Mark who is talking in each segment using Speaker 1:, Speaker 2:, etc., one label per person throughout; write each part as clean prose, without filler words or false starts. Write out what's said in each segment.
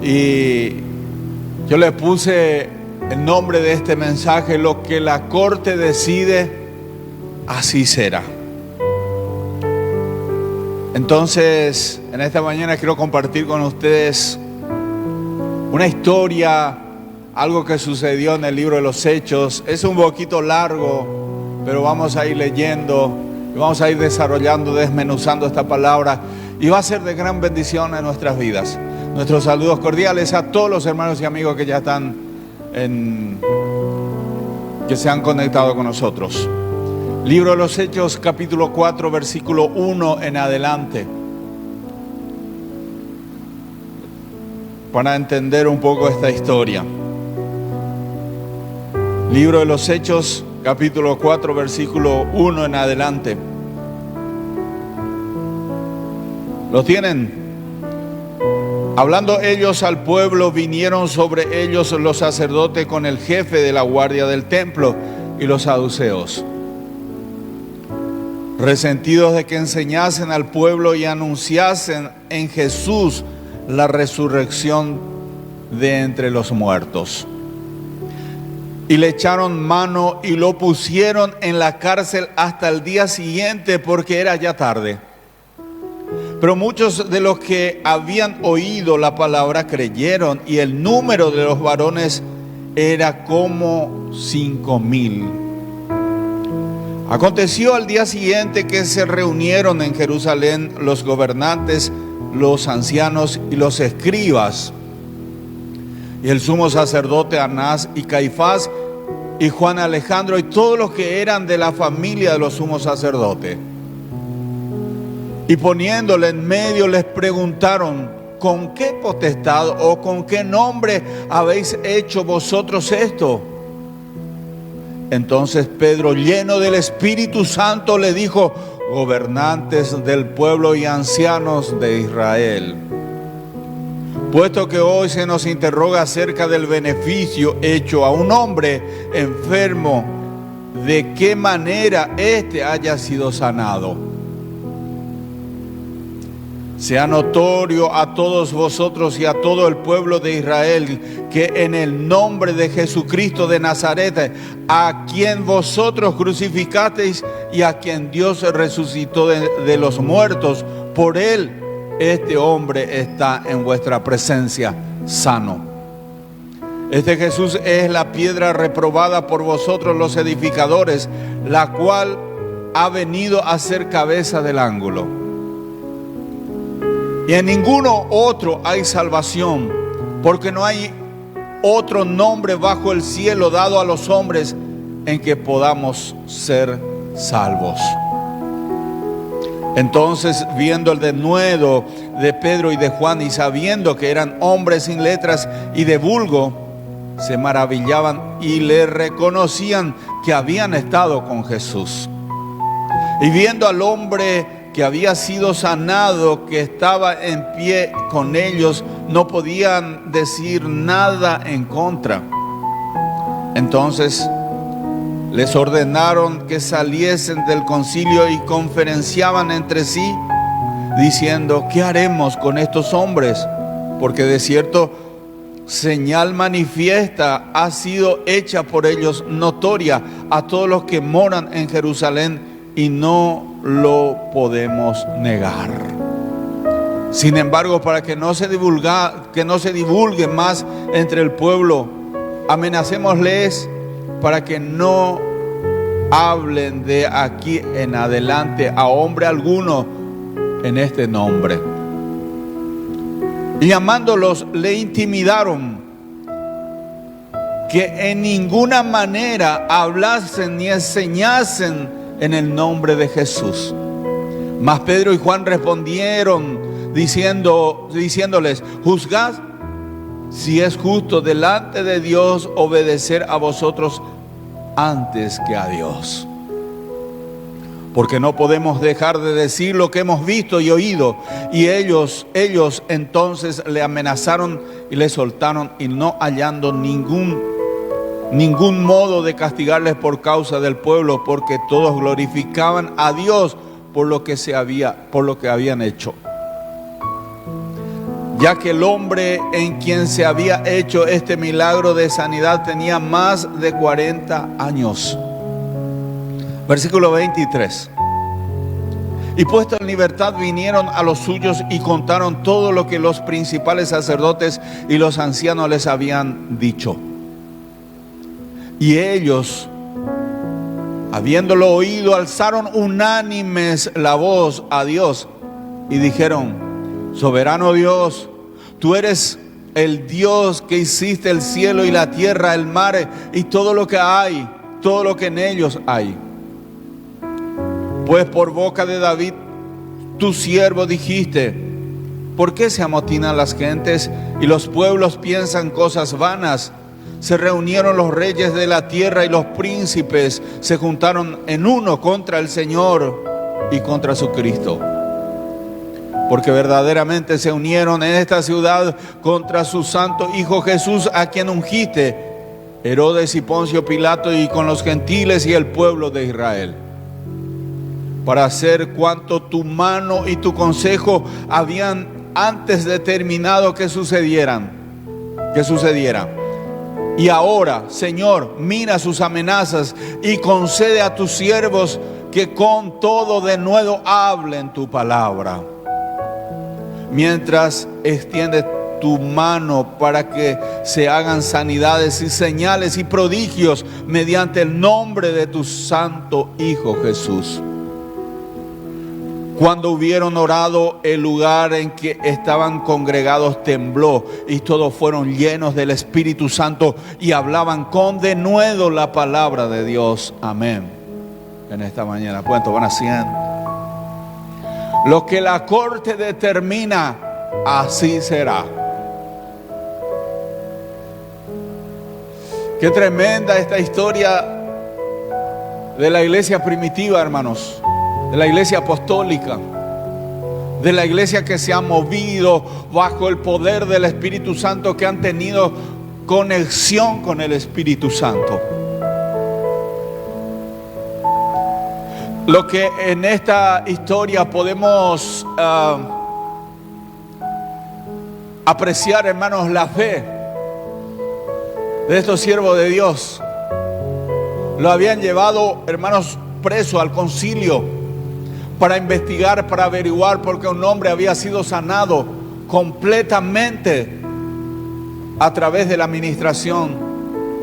Speaker 1: Y yo le puse el nombre de este mensaje: lo que la corte decide, así será. Entonces, en esta mañana quiero compartir con ustedes una historia, algo que sucedió en el libro de los Hechos. Es un poquito largo, pero vamos a ir leyendo y vamos a ir desarrollando, desmenuzando esta palabra, y va a ser de gran bendición en nuestras vidas. Nuestros saludos cordiales a todos los hermanos y amigos que ya están que se han conectado con nosotros. Libro de los Hechos, capítulo 4, versículo 1 en adelante, para entender un poco esta historia. Libro de los Hechos, capítulo 4, versículo 1 en adelante. ¿Lo tienen? Hablando ellos al pueblo, vinieron sobre ellos los sacerdotes con el jefe de la guardia del templo y los saduceos, resentidos de que enseñasen al pueblo y anunciasen en Jesús la resurrección de entre los muertos. Y le echaron mano y lo pusieron en la cárcel hasta el día siguiente, porque era ya tarde. Pero muchos de los que habían oído la palabra creyeron, y el número de los varones era como 5,000. Aconteció al día siguiente que se reunieron en Jerusalén los gobernantes, los ancianos y los escribas, y el sumo sacerdote Anás y Caifás y Juan Alejandro y todos los que eran de la familia de los sumos sacerdotes. Y poniéndole en medio les preguntaron: ¿con qué potestad o con qué nombre habéis hecho vosotros esto? Entonces Pedro, lleno del Espíritu Santo, le dijo: gobernantes del pueblo y ancianos de Israel, puesto que hoy se nos interroga acerca del beneficio hecho a un hombre enfermo, de qué manera éste haya sido sanado. Sea notorio a todos vosotros y a todo el pueblo de Israel que en el nombre de Jesucristo de Nazaret, a quien vosotros crucificasteis y a quien Dios resucitó de los muertos, por él este hombre está en vuestra presencia sano. Este Jesús es la piedra reprobada por vosotros los edificadores, la cual ha venido a ser cabeza del ángulo. Y en ninguno otro hay salvación, porque no hay otro nombre bajo el cielo dado a los hombres en que podamos ser salvos. Entonces, viendo el denuedo de Pedro y de Juan, y sabiendo que eran hombres sin letras y de vulgo, se maravillaban y le reconocían que habían estado con Jesús. Y viendo al hombre que había sido sanado, que estaba en pie con ellos, no podían decir nada en contra. Entonces les ordenaron que saliesen del concilio y conferenciaban entre sí, diciendo: ¿qué haremos con estos hombres? Porque de cierto señal manifiesta ha sido hecha por ellos, notoria a todos los que moran en Jerusalén, y no lo podemos negar. Sin embargo, para que no se divulgue más entre el pueblo, amenacémosles para que no hablen de aquí en adelante a hombre alguno en este nombre. Y llamándolos, le intimidaron que en ninguna manera hablasen ni enseñasen en el nombre de Jesús. Mas Pedro y Juan respondieron diciéndoles: juzgad si es justo delante de Dios obedecer a vosotros antes que a Dios. Porque no podemos dejar de decir lo que hemos visto y oído. Y ellos entonces le amenazaron y le soltaron, y no hallando ningún modo de castigarles por causa del pueblo, porque todos glorificaban a Dios por lo que habían hecho. ya que el hombre en quien se había hecho este milagro de sanidad tenía más de 40 años. Versículo 23. Y puesto en libertad vinieron a los suyos y contaron todo lo que los principales sacerdotes y los ancianos les habían dicho. Y ellos, habiéndolo oído, alzaron unánimes la voz a Dios y dijeron: soberano Dios, tú eres el Dios que hiciste el cielo y la tierra, el mar y todo lo que hay, todo lo que en ellos hay. Pues por boca de David, tu siervo, dijiste: ¿por qué se amotinan las gentes y los pueblos piensan cosas vanas? Se reunieron los reyes de la tierra y los príncipes se juntaron en uno contra el Señor y contra su Cristo. Porque verdaderamente se unieron en esta ciudad contra su santo Hijo Jesús, a quien ungiste, Herodes y Poncio Pilato, y con los gentiles y el pueblo de Israel, para hacer cuanto tu mano y tu consejo habían antes determinado que sucediera. Y ahora, Señor, mira sus amenazas y concede a tus siervos que con todo de nuevo hablen tu palabra, mientras extiendes tu mano para que se hagan sanidades y señales y prodigios mediante el nombre de tu santo Hijo Jesús. Cuando hubieron orado, el lugar en que estaban congregados tembló y todos fueron llenos del Espíritu Santo y hablaban con denuedo la palabra de Dios. Amén. En esta mañana, pueden tomar asiento. Lo que la corte determina, así será. Qué tremenda esta historia de la iglesia primitiva, hermanos. De la iglesia apostólica, de la iglesia que se ha movido bajo el poder del Espíritu Santo, que han tenido conexión con el Espíritu Santo. Lo que en esta historia podemos apreciar, hermanos, la fe de estos siervos de Dios. Lo habían llevado, hermanos, preso al concilio para investigar, para averiguar, porque un hombre había sido sanado completamente a través de la administración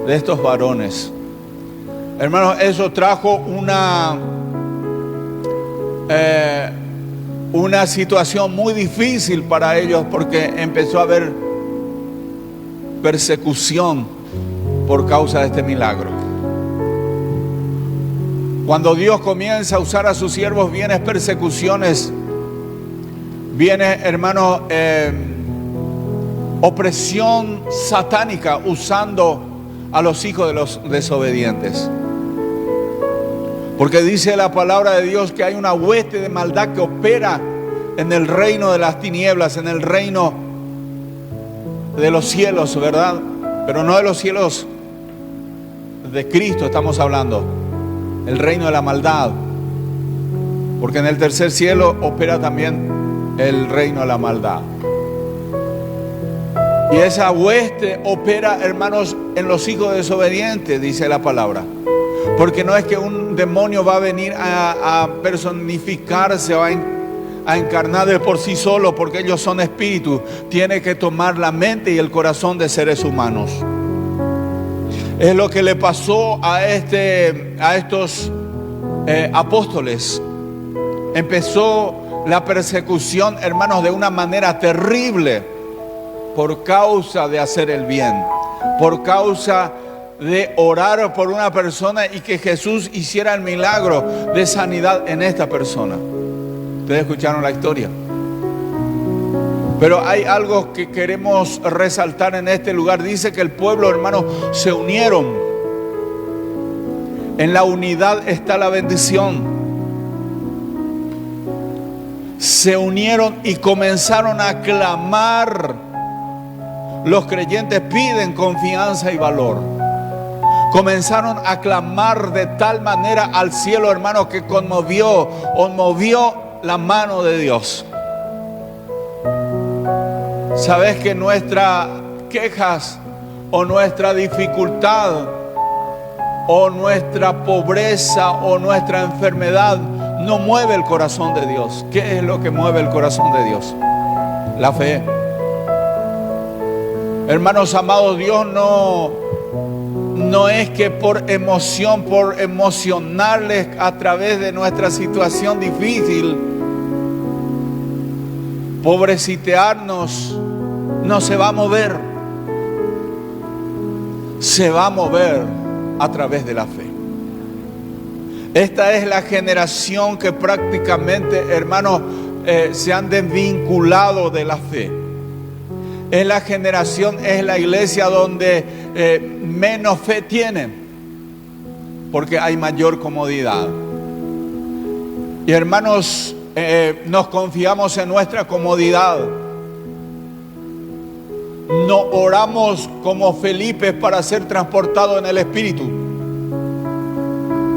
Speaker 1: de estos varones. Hermanos, eso trajo una situación muy difícil para ellos, porque empezó a haber persecución por causa de este milagro. Cuando Dios comienza a usar a sus siervos, vienen persecuciones, viene, hermano, opresión satánica usando a los hijos de los desobedientes. Porque dice la palabra de Dios que hay una hueste de maldad que opera en el reino de las tinieblas, en el reino de los cielos, ¿verdad? Pero no de los cielos de Cristo estamos hablando. El reino de la maldad, porque en el tercer cielo opera también el reino de la maldad. Y esa hueste opera, hermanos, en los hijos desobedientes, dice la palabra. Porque no es que un demonio va a venir a personificarse o a encarnar de por sí solo, porque ellos son espíritus. Tiene que tomar la mente y el corazón de seres humanos. Es lo que le pasó a estos apóstoles. Empezó la persecución, hermanos, de una manera terrible por causa de hacer el bien, por causa de orar por una persona y que Jesús hiciera el milagro de sanidad en esta persona. Ustedes escucharon la historia. Pero hay algo que queremos resaltar en este lugar. Dice que el pueblo, hermanos, se unieron. En la unidad está la bendición. Se unieron y comenzaron a clamar. Los creyentes piden confianza y valor. Comenzaron a clamar de tal manera al cielo, hermanos, que conmovió la mano de Dios. Sabes que nuestras quejas o nuestra dificultad o nuestra pobreza o nuestra enfermedad no mueve el corazón de Dios. ¿Qué es lo que mueve el corazón de Dios? La fe. Hermanos amados, Dios no es que por emoción, por emocionarles a través de nuestra situación difícil, pobrecitearnos, no se va a mover. Se va a mover a través de la fe. Esta es la generación que prácticamente, hermanos, se han desvinculado de la fe. Es la generación, es la iglesia donde menos fe tienen, porque hay mayor comodidad. Y hermanos, nos confiamos en nuestra comodidad. No oramos como Felipe para ser transportado en el Espíritu,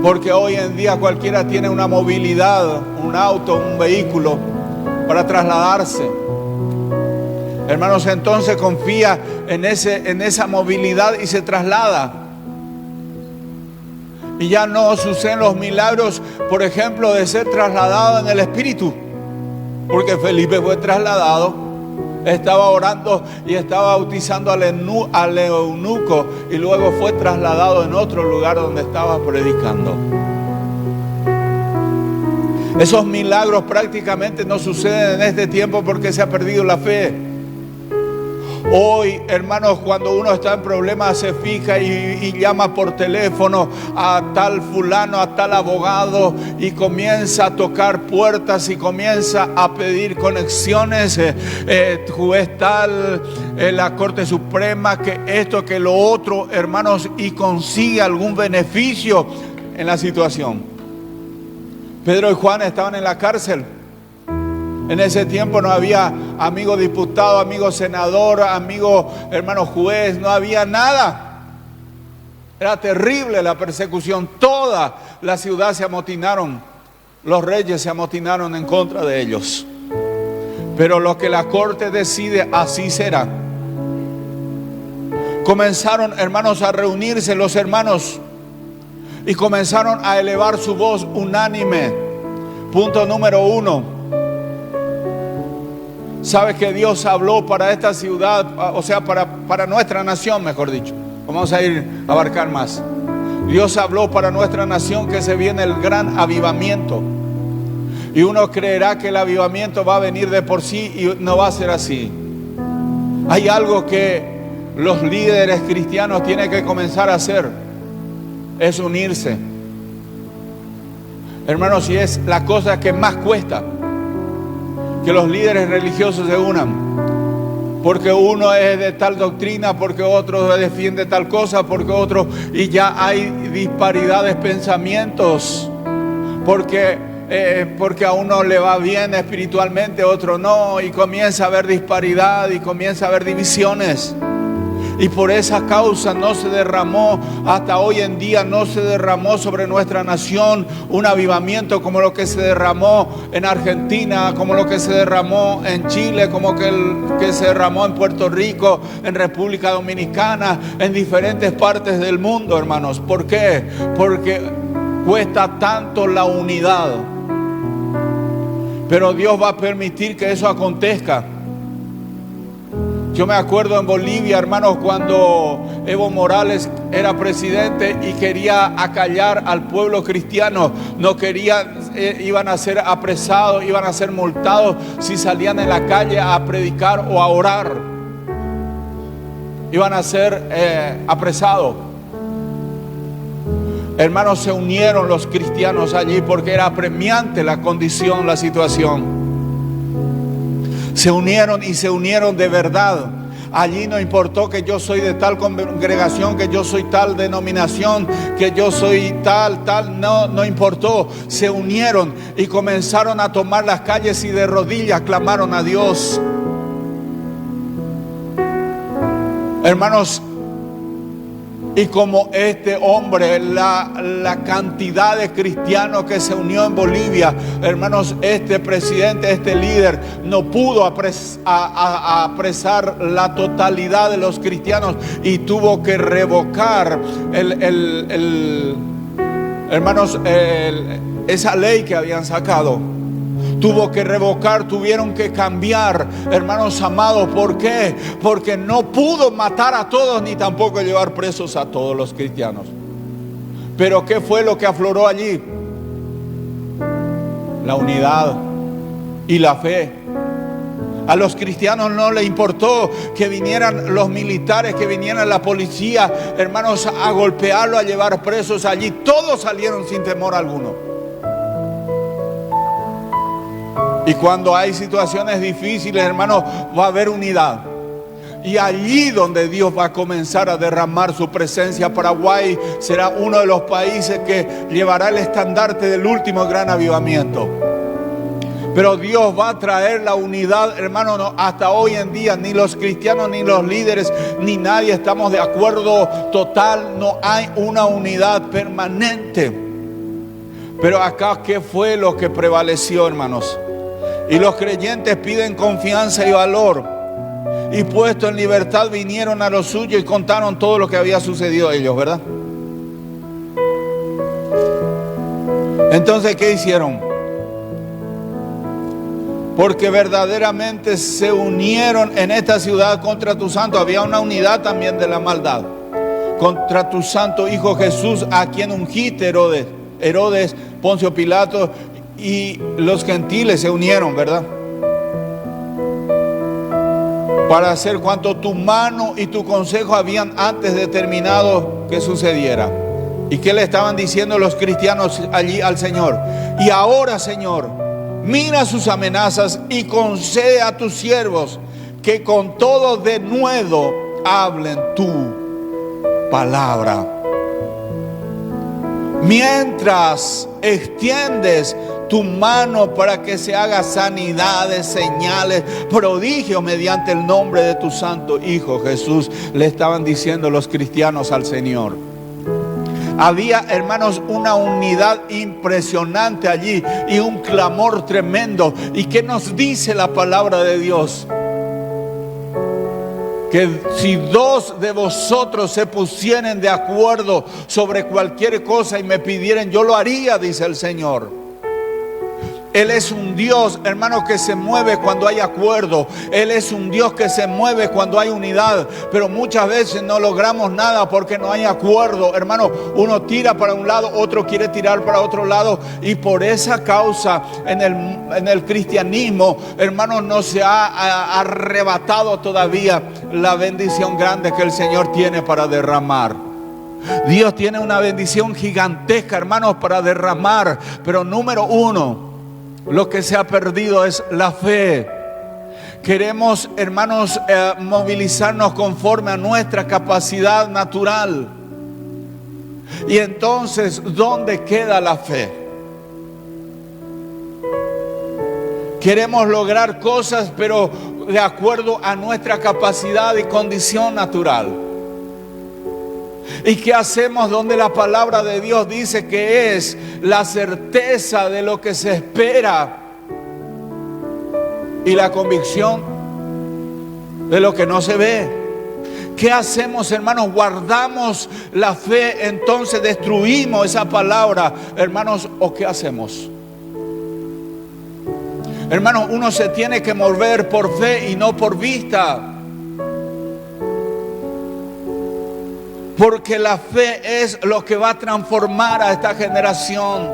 Speaker 1: porque hoy en día cualquiera tiene una movilidad, un auto, un vehículo para trasladarse. Hermanos, entonces confía en esa movilidad y se traslada. Y ya no suceden los milagros, por ejemplo, de ser trasladado en el Espíritu, porque Felipe fue trasladado, estaba orando y estaba bautizando al eunuco y luego fue trasladado en otro lugar donde estaba predicando. Esos milagros prácticamente no suceden en este tiempo porque se ha perdido la fe. Hoy, hermanos, cuando uno está en problemas, se fija y llama por teléfono a tal fulano, a tal abogado, y comienza a tocar puertas y comienza a pedir conexiones, juez tal, la Corte Suprema, que esto, que lo otro, hermanos, y consigue algún beneficio en la situación. Pedro y Juan estaban en la cárcel. En ese tiempo no había amigo diputado, amigo senador, amigo hermano juez, no había nada. Era terrible la persecución. Toda la ciudad se amotinaron. Los reyes se amotinaron en contra de ellos. Pero lo que la corte decide, así será. Comenzaron, hermanos, a reunirse los hermanos y comenzaron a elevar su voz unánime. Punto número 1. Sabes que Dios habló para esta ciudad, o sea, para nuestra nación, mejor dicho. Vamos a ir a abarcar más. Dios habló para nuestra nación que se viene el gran avivamiento. Y uno creerá que el avivamiento va a venir de por sí y no va a ser así. Hay algo que los líderes cristianos tienen que comenzar a hacer. Es unirse. Hermanos, y es la cosa que más cuesta, que los líderes religiosos se unan, porque uno es de tal doctrina, porque otro defiende tal cosa, porque otro, y ya hay disparidades de pensamientos, porque a uno le va bien espiritualmente, a otro no, y comienza a haber disparidad y comienza a haber divisiones. Y por esa causa no se derramó, hasta hoy en día no se derramó sobre nuestra nación un avivamiento como lo que se derramó en Argentina, como lo que se derramó en Chile, como que se derramó en Puerto Rico, en República Dominicana, en diferentes partes del mundo, hermanos. ¿Por qué? Porque cuesta tanto la unidad. Pero Dios va a permitir que eso acontezca. Yo me acuerdo en Bolivia, hermanos, cuando Evo Morales era presidente y quería acallar al pueblo cristiano. No quería, iban a ser apresados, iban a ser multados si salían en la calle a predicar o a orar. Iban a ser apresados. Hermanos, se unieron los cristianos allí porque era apremiante la condición, la situación. Se unieron y se unieron de verdad. Allí no importó que yo soy de tal congregación, que yo soy tal denominación, que yo soy tal, no importó. Se unieron y comenzaron a tomar las calles y de rodillas clamaron a Dios. Y como este hombre, la cantidad de cristianos que se unió en Bolivia, hermanos, este presidente, este líder, no pudo apresar la totalidad de los cristianos y tuvo que revocar esa ley que habían sacado. Tuvo que revocar, tuvieron que cambiar, hermanos amados. ¿Por qué? Porque no pudo matar a todos ni tampoco llevar presos a todos los cristianos. Pero ¿qué fue lo que afloró allí? La unidad y la fe. A los cristianos no les importó que vinieran los militares, que viniera la policía, hermanos, a golpearlo, a llevar presos allí. Todos salieron sin temor alguno. Y cuando hay situaciones difíciles, hermanos, va a haber unidad. Y allí donde Dios va a comenzar a derramar su presencia. Paraguay será uno de los países que llevará el estandarte del último gran avivamiento. Pero Dios va a traer la unidad, hermanos. No, hasta hoy en día ni los cristianos, ni los líderes, ni nadie estamos de acuerdo total. No hay una unidad permanente. Pero acá, ¿qué fue lo que prevaleció, hermanos? Y los creyentes piden confianza y valor. Y puestos en libertad vinieron a lo suyo y contaron todo lo que había sucedido a ellos, ¿verdad? Entonces, ¿qué hicieron? Porque verdaderamente se unieron en esta ciudad contra tu santo. Había una unidad también de la maldad. Contra tu santo Hijo Jesús, a quien ungiste Herodes, Poncio Pilato y los gentiles se unieron, ¿verdad? Para hacer cuanto tu mano y tu consejo habían antes determinado que sucediera. ¿Y qué le estaban diciendo los cristianos allí al Señor? Y ahora, Señor, mira sus amenazas y concede a tus siervos que con todo denuedo hablen tu palabra. Mientras extiendes tu mano para que se haga sanidades, señales, prodigios mediante el nombre de tu santo Hijo Jesús, le estaban diciendo los cristianos al Señor. Había, hermanos, una unidad impresionante allí y un clamor tremendo. ¿Y qué nos dice la palabra de Dios? Que si dos de vosotros se pusieren de acuerdo sobre cualquier cosa y me pidieran, yo lo haría, dice el Señor. Él es un Dios, hermanos, que se mueve cuando hay acuerdo. Él es un Dios que se mueve cuando hay unidad. Pero muchas veces no logramos nada porque no hay acuerdo. Hermanos, uno tira para un lado, otro quiere tirar para otro lado. Y por esa causa en el cristianismo, hermanos, no se ha arrebatado todavía la bendición grande que el Señor tiene para derramar. Dios tiene una bendición gigantesca, hermanos, para derramar. Pero número uno, lo que se ha perdido es la fe. Queremos, hermanos, movilizarnos conforme a nuestra capacidad natural. Y entonces, ¿dónde queda la fe? Queremos lograr cosas, pero de acuerdo a nuestra capacidad y condición natural. ¿Y qué hacemos donde la palabra de Dios dice que es la certeza de lo que se espera y la convicción de lo que no se ve? ¿Qué hacemos, hermanos? ¿Guardamos la fe, entonces destruimos esa palabra, hermanos? ¿O qué hacemos? Hermanos, uno se tiene que mover por fe y no por vista. Porque la fe es lo que va a transformar a esta generación.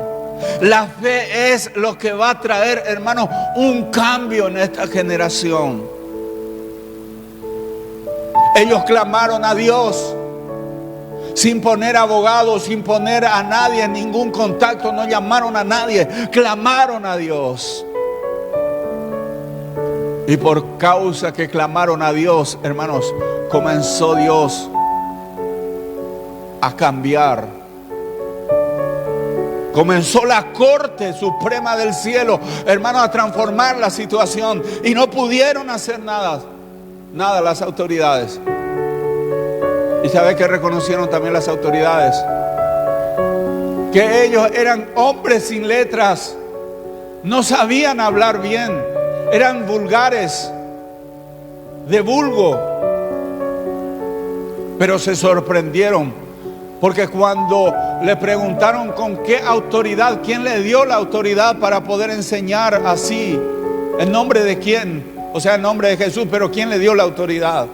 Speaker 1: La fe es lo que va a traer, hermanos, un cambio en esta generación. Ellos clamaron a Dios sin poner abogados, sin poner a nadie en ningún contacto. No llamaron a nadie, clamaron a Dios. Y por causa que clamaron a Dios, hermanos, comenzó Dios a cambiar. Comenzó la Corte Suprema del Cielo, hermanos, a transformar la situación. Y no pudieron hacer nada las autoridades. ¿Y sabe qué reconocieron también las autoridades? Que ellos eran hombres sin letras, no sabían hablar bien, eran vulgares, de vulgo. Pero se sorprendieron, porque cuando le preguntaron con qué autoridad, quién le dio la autoridad para poder enseñar así, ¿en nombre de quién? O sea, en nombre de Jesús, pero ¿quién le dio la autoridad?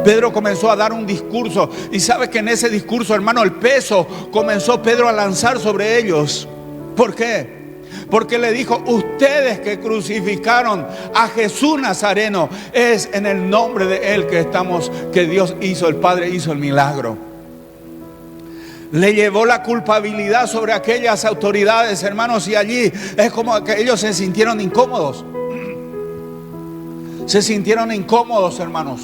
Speaker 1: Pedro comenzó a dar un discurso, y sabe que en ese discurso, hermano, el peso comenzó Pedro a lanzar sobre ellos. ¿Por qué? Porque le dijo: ustedes que crucificaron a Jesús Nazareno, es en el nombre de Él que Dios hizo, el Padre hizo el milagro. Le llevó la culpabilidad sobre aquellas autoridades, hermanos, y allí es como que ellos se sintieron incómodos. Se sintieron incómodos, hermanos.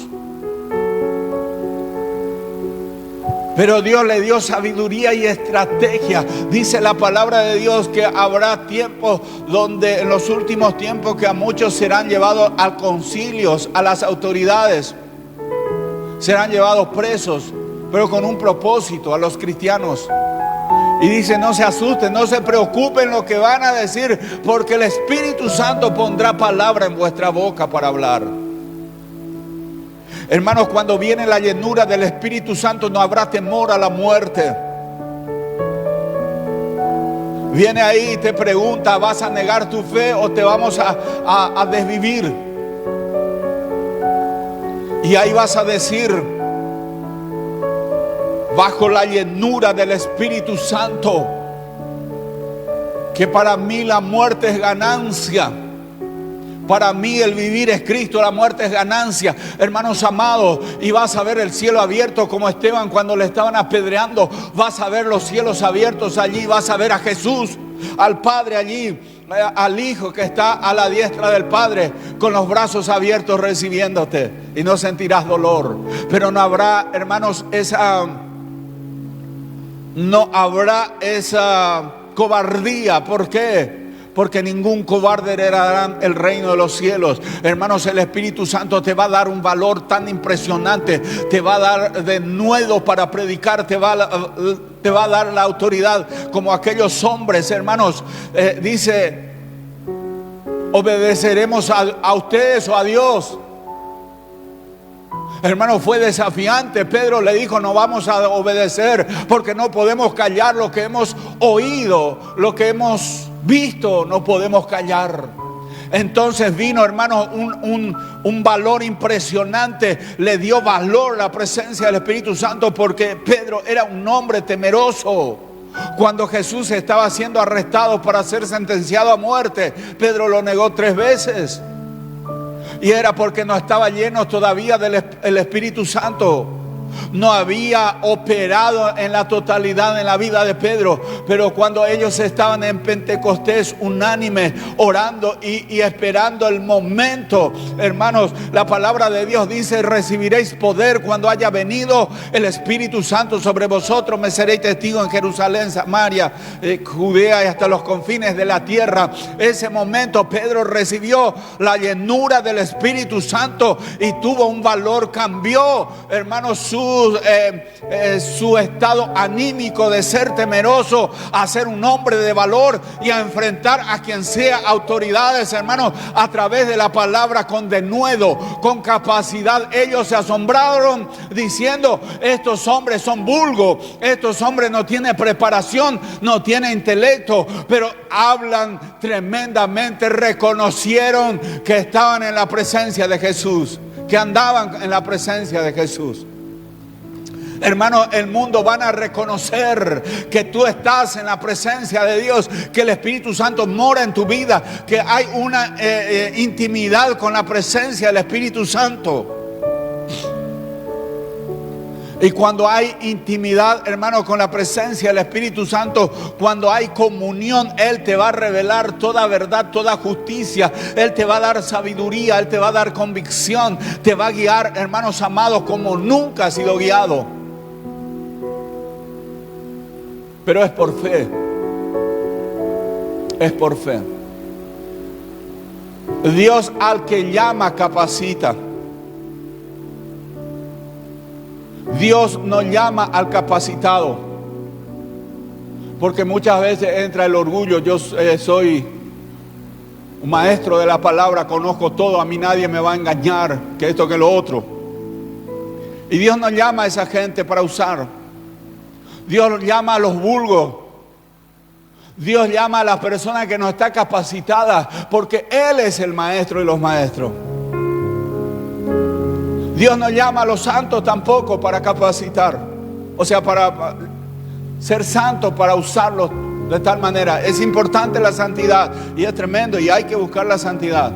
Speaker 1: Pero Dios le dio sabiduría y estrategia. Dice la palabra de Dios que habrá tiempos donde, en los últimos tiempos, que a muchos serán llevados a concilios, a las autoridades. Serán llevados presos, pero con un propósito, a los cristianos. Y dice: no se asusten, no se preocupen lo que van a decir, porque el Espíritu Santo pondrá palabra en vuestra boca para hablar. Hermanos, cuando viene la llenura del Espíritu Santo, no habrá temor a la muerte. Viene ahí y te pregunta: ¿vas a negar tu fe o te vamos a desvivir? Y ahí vas a decir, bajo la llenura del Espíritu Santo, que para mí la muerte es ganancia. Para mí el vivir es Cristo, la muerte es ganancia. Hermanos amados, y vas a ver el cielo abierto como Esteban cuando le estaban apedreando. Vas a ver los cielos abiertos allí, vas a ver a Jesús, al Padre allí, al Hijo que está a la diestra del Padre, con los brazos abiertos recibiéndote, y no sentirás dolor. Pero no habrá, hermanos, no habrá esa cobardía. ¿Por qué? Porque ningún cobarde heredará el reino de los cielos. Hermanos, el Espíritu Santo te va a dar un valor tan impresionante. Te va a dar de nuevo para predicar. Te va a dar la autoridad como aquellos hombres, hermanos. Dice: ¿obedeceremos a ustedes o a Dios? Hermano, fue desafiante. Pedro le dijo: no vamos a obedecer, porque no podemos callar lo que hemos oído, lo que hemos visto, no podemos callar. Entonces vino, hermano, un valor impresionante. Le dio valor la presencia del Espíritu Santo, porque Pedro era un hombre temeroso. Cuando Jesús estaba siendo arrestado para ser sentenciado a muerte, Pedro lo negó 3 veces. Y era porque no estaba lleno todavía del Espíritu Santo. No había operado en la totalidad en la vida de Pedro. Pero cuando ellos estaban en Pentecostés, unánimes, orando y esperando el momento, hermanos, la palabra de Dios dice: recibiréis poder cuando haya venido el Espíritu Santo sobre vosotros. Me seréis testigo en Jerusalén, Samaria, Judea y hasta los confines de la tierra. Ese momento Pedro recibió la llenura del Espíritu Santo y tuvo un valor. Cambió, hermanos, su estado anímico de ser temeroso a ser un hombre de valor y a enfrentar a quien sea autoridades, hermanos, a través de la palabra, con denuedo, con capacidad. Ellos se asombraron diciendo: estos hombres son vulgos, estos hombres no tienen preparación, no tienen intelecto, pero hablan tremendamente. Reconocieron que estaban en la presencia de Jesús, que andaban en la presencia de Jesús. Hermano, el mundo van a reconocer que tú estás en la presencia de Dios, que el Espíritu Santo mora en tu vida, que hay una intimidad con la presencia del Espíritu Santo. Y cuando hay intimidad, hermano, con la presencia del Espíritu Santo, cuando hay comunión, Él te va a revelar toda verdad, toda justicia. Él te va a dar sabiduría, Él te va a dar convicción, te va a guiar, hermanos amados, como nunca has sido guiado. Pero es por fe. Es por fe. Dios al que llama capacita. Dios nos llama al capacitado, porque muchas veces entra el orgullo. Yo soy un maestro de la palabra, conozco todo, a mí nadie me va a engañar, que esto, que lo otro. Y Dios nos llama a esa gente para usar. Dios nos llama a los vulgos. Dios llama a las personas que no están capacitadas, porque Él es el maestro de los maestros. Dios no llama a los santos tampoco para capacitar, o sea, para ser santos, para usarlos de tal manera. Es importante la santidad y es tremendo y hay que buscar la santidad.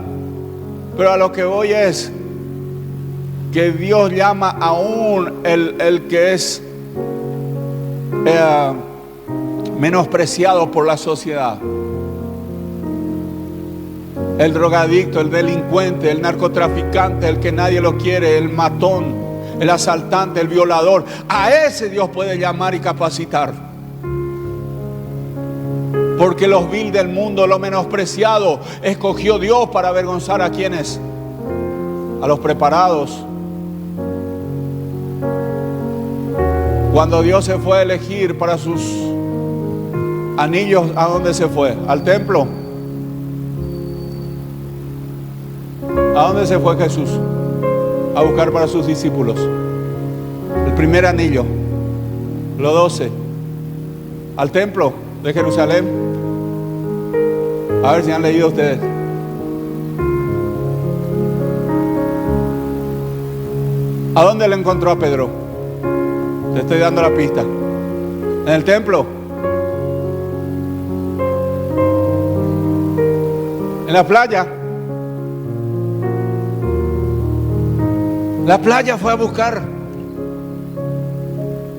Speaker 1: Pero a lo que voy es que Dios llama aún el que es menospreciado por la sociedad. El drogadicto, el delincuente, el narcotraficante, el que nadie lo quiere, el matón, el asaltante, el violador. A ese Dios puede llamar y capacitar. Porque los vil del mundo, lo menospreciado, escogió Dios para avergonzar a quienes, a los preparados. Cuando Dios se fue a elegir para sus anillos, ¿a dónde se fue? ¿Al templo? ¿A dónde se fue Jesús? A buscar para sus discípulos el primer anillo, los 12, al templo de Jerusalén. A ver si han leído ustedes. ¿A dónde le encontró a Pedro? Te estoy dando la pista. En el templo. En la playa. La playa fue a buscar.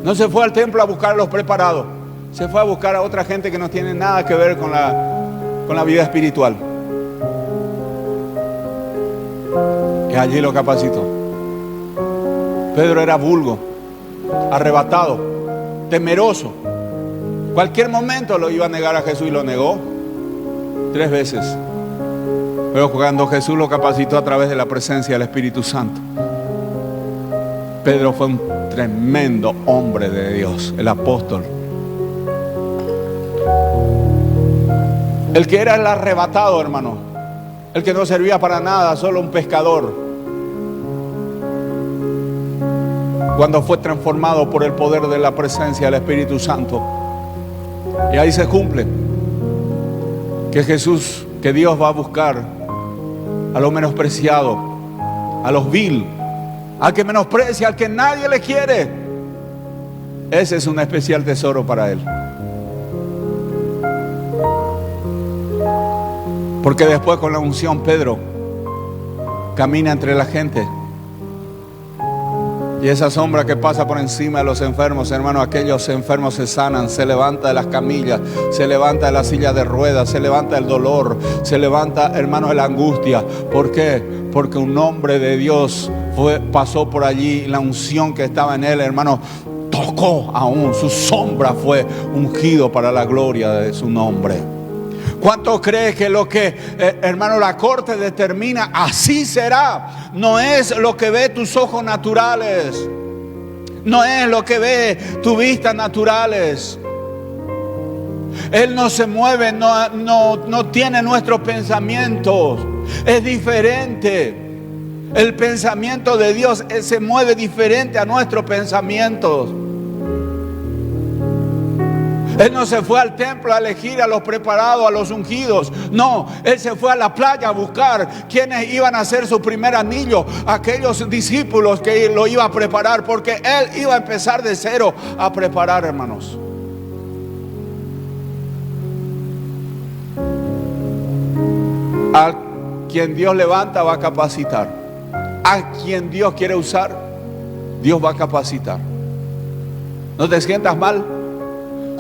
Speaker 1: No se fue al templo a buscar a los preparados. Se fue a buscar a otra gente que no tiene nada que ver con la vida espiritual. Y allí lo capacitó. Pedro era vulgo, arrebatado, temeroso. Cualquier momento lo iba a negar a Jesús y lo negó 3 veces. Pero cuando Jesús lo capacitó a través de la presencia del Espíritu Santo, Pedro fue un tremendo hombre de Dios, el apóstol. El que era el arrebatado, hermano, el que no servía para nada, solo un pescador, cuando fue transformado por el poder de la presencia del Espíritu Santo. Y ahí se cumple que Jesús, que Dios va a buscar a los menospreciados, a los vil, al que menosprecia, al que nadie le quiere. Ese es un especial tesoro para Él. Porque después, con la unción, Pedro camina entre la gente. Y esa sombra que pasa por encima de los enfermos, hermano, aquellos enfermos se sanan, se levanta de las camillas, se levanta de la silla de ruedas, se levanta el dolor, se levanta, hermano, de la angustia. ¿Por qué? Porque un hombre de Dios pasó por allí, la unción que estaba en él, hermano, tocó aún, su sombra fue ungido para la gloria de su nombre. ¿Cuánto crees que lo que, hermano, la corte determina, así será? No es lo que ve tus ojos naturales, no es lo que ve tu vista naturales. Él no se mueve, no tiene nuestros pensamientos, es diferente. El pensamiento de Dios se mueve diferente a nuestros pensamientos. Él no se fue al templo a elegir a los preparados, a los ungidos. No, Él se fue a la playa a buscar quienes iban a hacer su primer anillo. Aquellos discípulos que lo iba a preparar, porque Él iba a empezar de cero a preparar, hermanos. A quien Dios levanta va a capacitar. A quien Dios quiere usar, Dios va a capacitar. No te sientas mal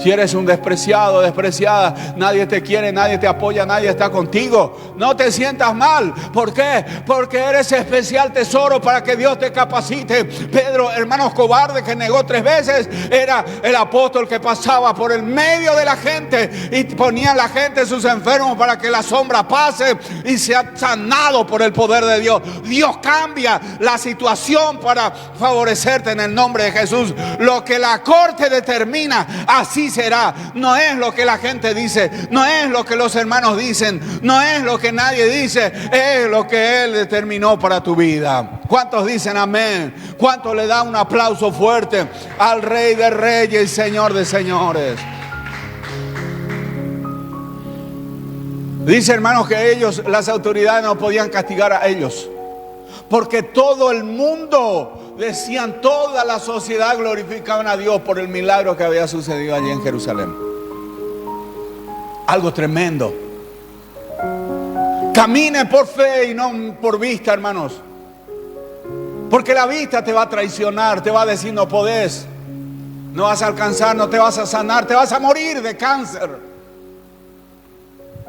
Speaker 1: Si eres un despreciado, despreciada, nadie te quiere, nadie te apoya, nadie está contigo, no te sientas mal. ¿Por qué? Porque eres especial tesoro para que Dios te capacite. Pedro, hermanos, cobarde que negó 3 veces, era el apóstol que pasaba por el medio de la gente y ponía a la gente sus enfermos para que la sombra pase y sea sanado por el poder de Dios. Dios cambia la situación para favorecerte en el nombre de Jesús. Lo que la corte determina, así será. No es lo que la gente dice, no es lo que los hermanos dicen, no es lo que nadie dice, es lo que Él determinó para tu vida. ¿Cuántos dicen amén? ¿Cuántos le dan un aplauso fuerte al Rey de Reyes y Señor de Señores? Dice, hermanos, que ellos, las autoridades, no podían castigar a ellos, porque todo el mundo, decían, toda la sociedad glorificaban a Dios por el milagro que había sucedido allí en Jerusalén. Algo tremendo. Camine por fe y no por vista, hermanos, porque la vista te va a traicionar, te va a decir no podés, no vas a alcanzar, no te vas a sanar, te vas a morir de cáncer.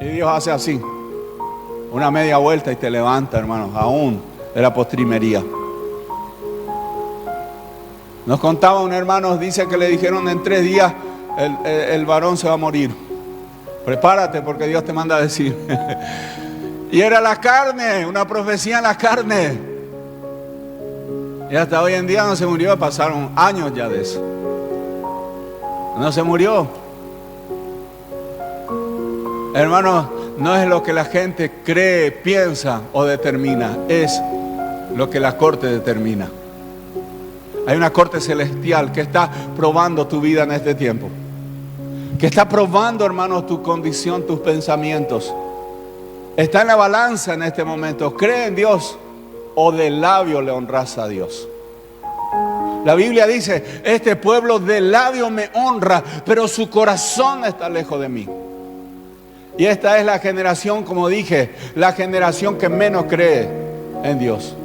Speaker 1: Y Dios hace así, una media vuelta y te levanta, hermanos, aún de la postrimería. Nos contaba un hermano, dice que le dijeron en 3 días el varón se va a morir. Prepárate porque Dios te manda a decir. Y era la carne, una profecía en la carne. Y hasta hoy en día no se murió, pasaron años ya de eso. No se murió. Hermanos, no es lo que la gente cree, piensa o determina, es lo que la corte determina. Hay una corte celestial que está probando tu vida en este tiempo, que está probando, hermanos, tu condición, tus pensamientos. Está en la balanza en este momento. ¿Cree en Dios o de labio le honras a Dios? La Biblia dice, este pueblo de labio me honra, pero su corazón está lejos de mí. Y esta es la generación, como dije, la generación que menos cree en Dios,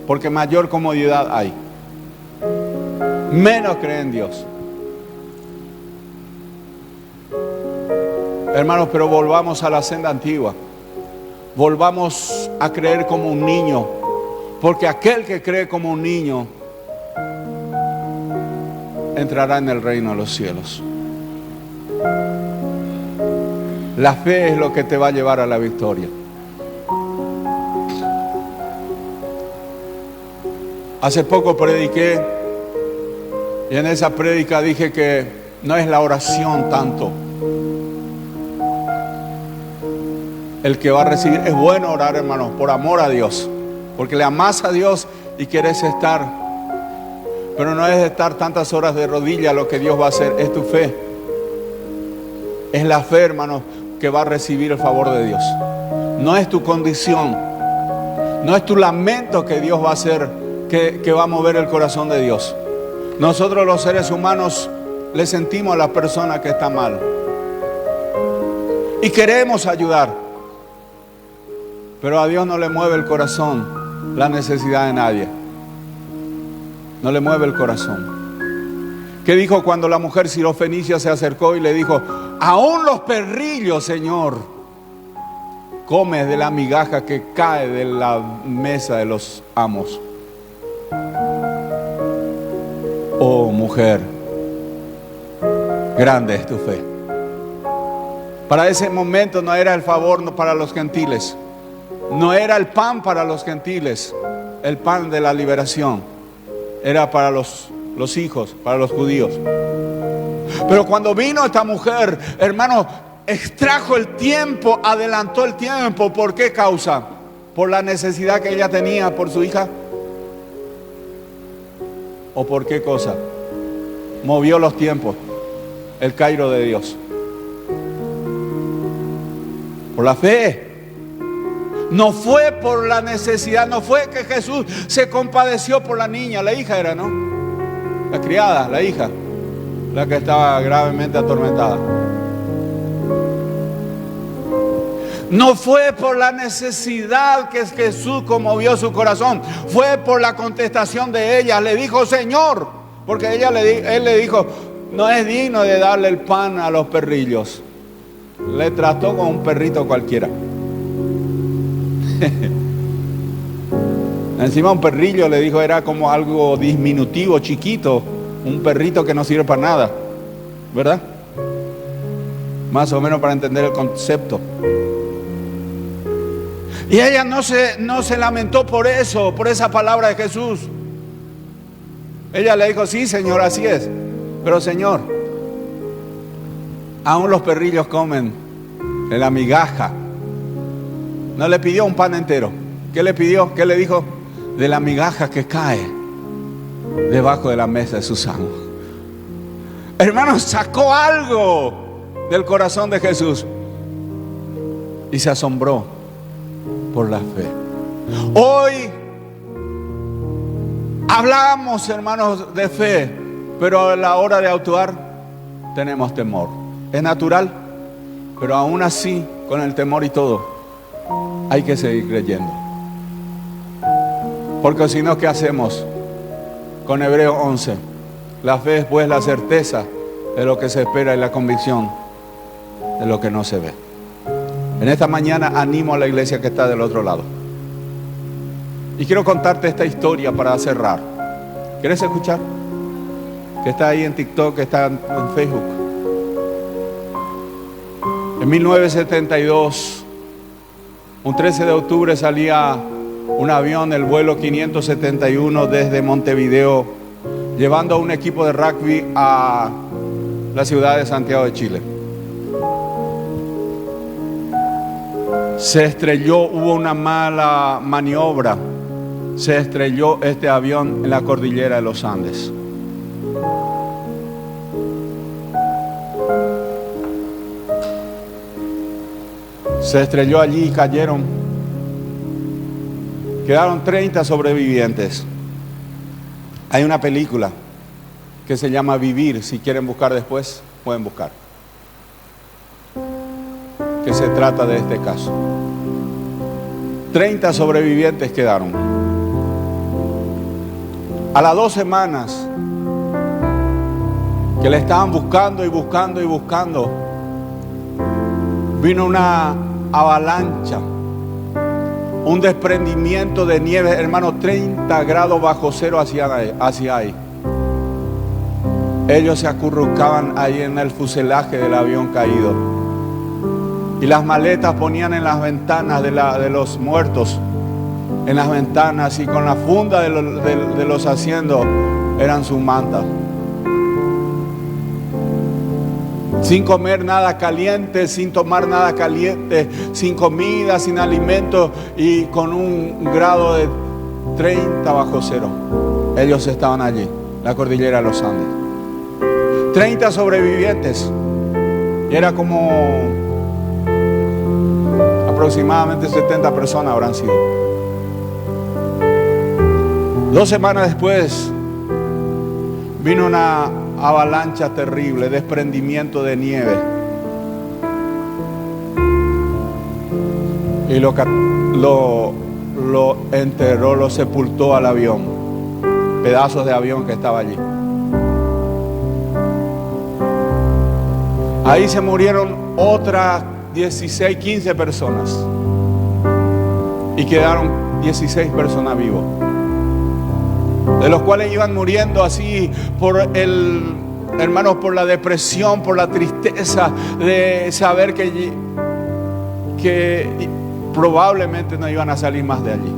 Speaker 1: porque mayor comodidad hay. Menos cree en Dios. Hermanos, pero volvamos a la senda antigua. Volvamos a creer como un niño, porque aquel que cree como un niño entrará en el reino de los cielos. La fe es lo que te va a llevar a la victoria. Hace poco prediqué y en esa prédica dije que no es la oración tanto el que va a recibir. Es bueno orar, hermanos, por amor a Dios, porque le amás a Dios y quieres estar, pero no es estar tantas horas de rodillas. Lo que Dios va a hacer es tu fe. Es la fe, hermanos, que va a recibir el favor de Dios. No es tu condición, no es tu lamento que Dios va a hacer, que va a mover el corazón de Dios. Nosotros los seres humanos le sentimos a la persona que está mal y queremos ayudar, pero a Dios no le mueve el corazón la necesidad de nadie. No le mueve el corazón. ¿Qué dijo cuando la mujer sirofenicia se acercó y le dijo: aún los perrillos, Señor, comes de la migaja que cae de la mesa de los amos? Oh mujer, grande es tu fe. Para ese momento no era el favor para los gentiles, no era el pan para los gentiles, el pan de la liberación era para los hijos, para los judíos. Pero cuando vino esta mujer, hermano, extrajo el tiempo, adelantó el tiempo. ¿Por qué causa? ¿Por la necesidad que ella tenía por su hija? ¿O por qué cosa? Movió los tiempos, el Cairo de Dios. Por la fe. No fue por la necesidad, no fue que Jesús se compadeció por la niña, la hija era, ¿no? La criada, la hija, la que estaba gravemente atormentada. No fue por la necesidad que Jesús conmovió su corazón, fue por la contestación de ella. Le dijo: Señor, porque él le dijo: no es digno de darle el pan a los perrillos. Le trató como un perrito cualquiera. Encima un perrillo, le dijo, era como algo diminutivo, chiquito, un perrito que no sirve para nada, ¿verdad? Más o menos para entender el concepto. Y ella no se lamentó por eso, por esa palabra de Jesús. Ella le dijo, sí, Señor, así es. Pero, Señor, aún los perrillos comen de la migaja. No le pidió un pan entero. ¿Qué le pidió? ¿Qué le dijo? De la migaja que cae debajo de la mesa de sus amos. Hermanos, sacó algo del corazón de Jesús y se asombró por la fe. Hoy hablamos, hermanos, de fe, pero a la hora de actuar tenemos temor. Es natural, pero aún así, con el temor y todo, hay que seguir creyendo. Porque si no, ¿qué hacemos? Con Hebreos 11, la fe es pues la certeza de lo que se espera y la convicción de lo que no se ve. En esta mañana animo a la iglesia que está del otro lado. Y quiero contarte esta historia para cerrar. ¿Quieres escuchar? Que está ahí en TikTok, que está en Facebook. En 1972, un 13 de octubre salía un avión, el vuelo 571 desde Montevideo, llevando a un equipo de rugby a la ciudad de Santiago de Chile. Se estrelló, hubo una mala maniobra, se estrelló este avión en la cordillera de los Andes. Se estrelló allí y quedaron 30 sobrevivientes. Hay una película que se llama Vivir, si quieren buscar después, pueden buscar. Que se trata de este caso. 30 sobrevivientes quedaron. A las 2 semanas que le estaban buscando y buscando y buscando, vino una avalancha, un desprendimiento de nieve, hermano, 30 grados bajo cero hacia ahí. Ellos se acurrucaban ahí en el fuselaje del avión caído. Y las maletas ponían en las ventanas de los muertos, en las ventanas, y con la funda de los asientos eran sus mantas. Sin comer nada caliente, sin tomar nada caliente, sin comida, sin alimento y con un grado de 30 bajo cero. Ellos estaban allí, la cordillera de los Andes. 30 sobrevivientes. Y era como aproximadamente 70 personas habrán sido. 2 semanas después vino una avalancha terrible, desprendimiento de nieve. Y lo enterró, lo sepultó al avión. Pedazos de avión que estaba allí. Ahí se murieron otras 16, 15 personas. Y quedaron 16 personas vivos. De los cuales iban muriendo así hermanos, por la depresión, por la tristeza de saber que probablemente no iban a salir más de allí,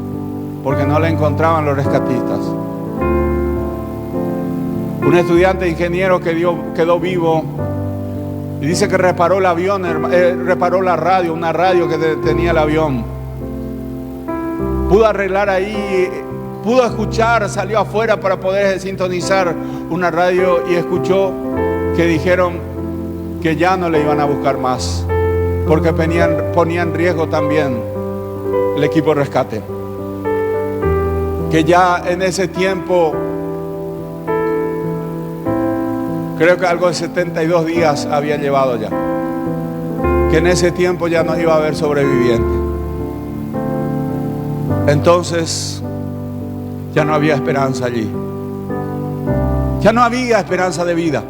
Speaker 1: porque no le encontraban los rescatistas. Un estudiante ingeniero que quedó vivo y dice que reparó el avión, reparó la radio, una radio que tenía el avión. Pudo arreglar ahí, pudo escuchar, salió afuera para poder sintonizar una radio y escuchó que dijeron que ya no le iban a buscar más, porque ponía en riesgo también el equipo de rescate. Que ya en ese tiempo, creo que algo de 72 días había llevado ya. Que en ese tiempo ya no iba a haber sobreviviente. Entonces ya no había esperanza allí. Ya no había esperanza de vida.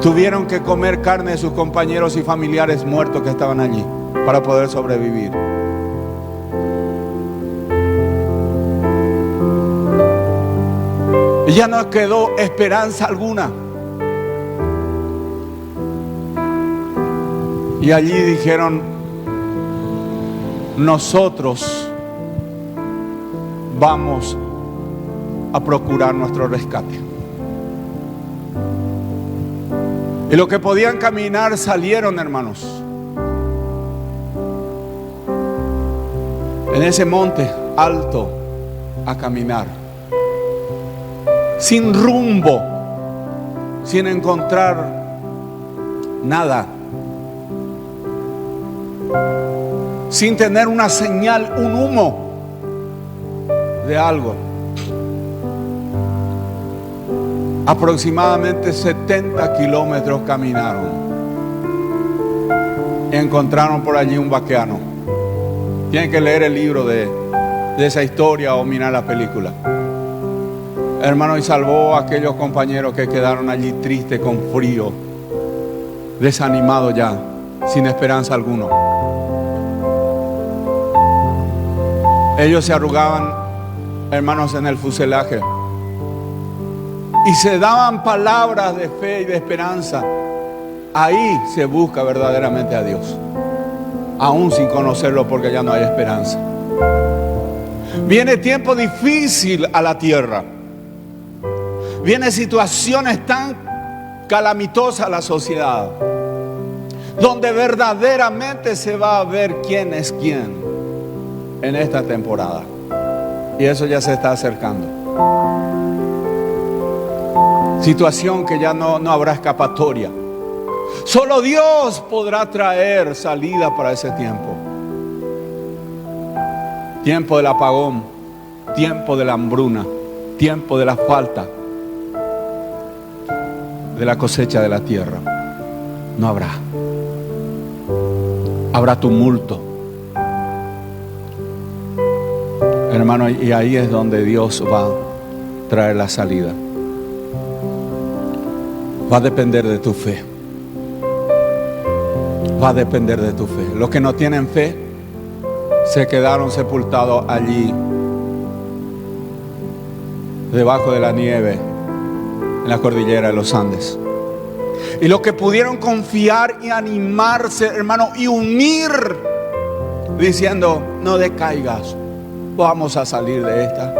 Speaker 1: Tuvieron que comer carne de sus compañeros y familiares muertos que estaban allí para poder sobrevivir. Y ya no quedó esperanza alguna. Y allí dijeron: nosotros vamos a procurar nuestro rescate. Y los que podían caminar salieron, hermanos, en ese monte alto a caminar, sin rumbo, sin encontrar nada, sin tener una señal, un humo de algo. Aproximadamente 70 kilómetros caminaron. Encontraron por allí un vaqueano. Tienen que leer el libro de esa historia o mirar la película. Hermano, y salvó a aquellos compañeros que quedaron allí tristes, con frío, desanimados ya, sin esperanza alguna. Ellos se arrugaban, hermanos, en el fuselaje y se daban palabras de fe y de esperanza. Ahí se busca verdaderamente a Dios, aún sin conocerlo, porque ya no hay esperanza. Viene tiempo difícil a la tierra. Vienen situaciones tan calamitosas a la sociedad, donde verdaderamente se va a ver quién es quién en esta temporada. Y eso ya se está acercando. Situación que ya no habrá escapatoria. Solo Dios podrá traer salida para ese tiempo. Tiempo del apagón, tiempo de la hambruna, tiempo de la falta, de la cosecha de la tierra. No habrá. Habrá tumulto. Hermano, y ahí es donde Dios va a traer la salida. Va a depender de tu fe. Va a depender de tu fe. Los que no tienen fe se quedaron sepultados allí, debajo de la nieve, en la cordillera de los Andes. Y los que pudieron confiar y animarse, hermano, y unir, diciendo: no decaigas, vamos a salir de esta.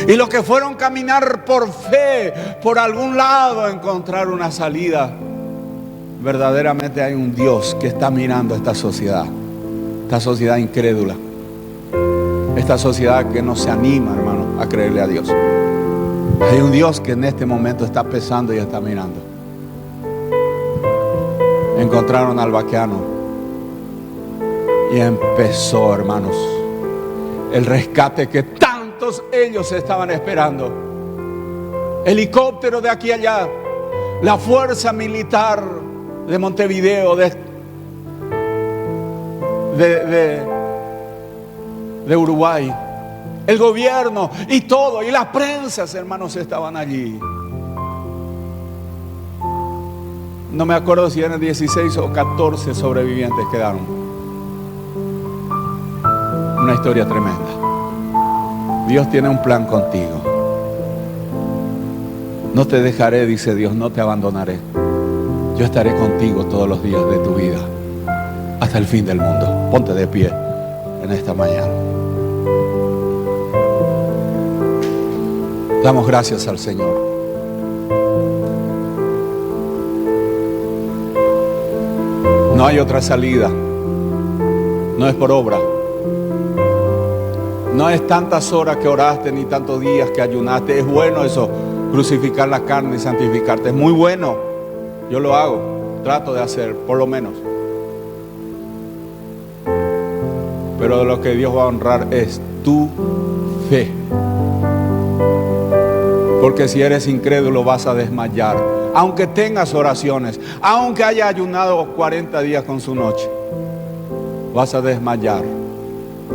Speaker 1: Y los que fueron caminar por fe, por algún lado, a encontrar una salida. Verdaderamente hay un Dios que está mirando esta sociedad incrédula, esta sociedad que no se anima, hermano, a creerle a Dios. Hay un Dios que en este momento está pesando y está mirando. Encontraron al vaqueano y empezó, hermanos, el rescate que tantos ellos estaban esperando. Helicóptero de aquí a allá, la fuerza militar de Montevideo, de Uruguay, el gobierno y todo, y las prensas, hermanos, estaban allí. No me acuerdo si eran 16 o 14 sobrevivientes quedaron. Una historia tremenda. Dios tiene un plan contigo. No te dejaré, dice Dios, no te abandonaré. Yo estaré contigo todos los días de tu vida, hasta el fin del mundo. Ponte de pie en esta mañana. Damos gracias al Señor. No hay otra salida. No es por obra. No es tantas horas que oraste ni tantos días que ayunaste. Es bueno eso, crucificar la carne y santificarte. Es muy bueno. Yo lo hago. Trato de hacer, por lo menos. Pero de lo que Dios va a honrar es tu fe. Porque si eres incrédulo vas a desmayar. Aunque tengas oraciones, aunque haya ayunado 40 días con su noche, vas a desmayar.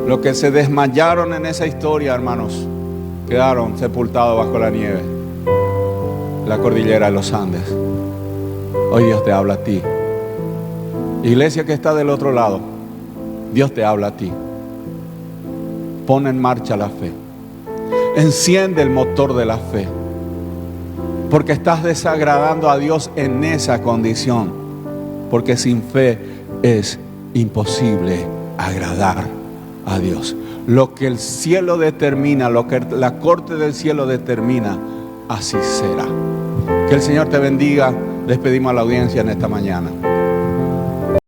Speaker 1: Los que se desmayaron en esa historia, hermanos, quedaron sepultados bajo la nieve, la cordillera de los Andes. Hoy Dios te habla a ti. Iglesia que está del otro lado, Dios te habla a ti. Pon en marcha la fe. Enciende el motor de la fe. Porque estás desagradando a Dios en esa condición. Porque sin fe es imposible agradar a Dios. Lo que el cielo determina, lo que la corte del cielo determina, así será. Que el Señor te bendiga. Despedimos a la audiencia en esta mañana.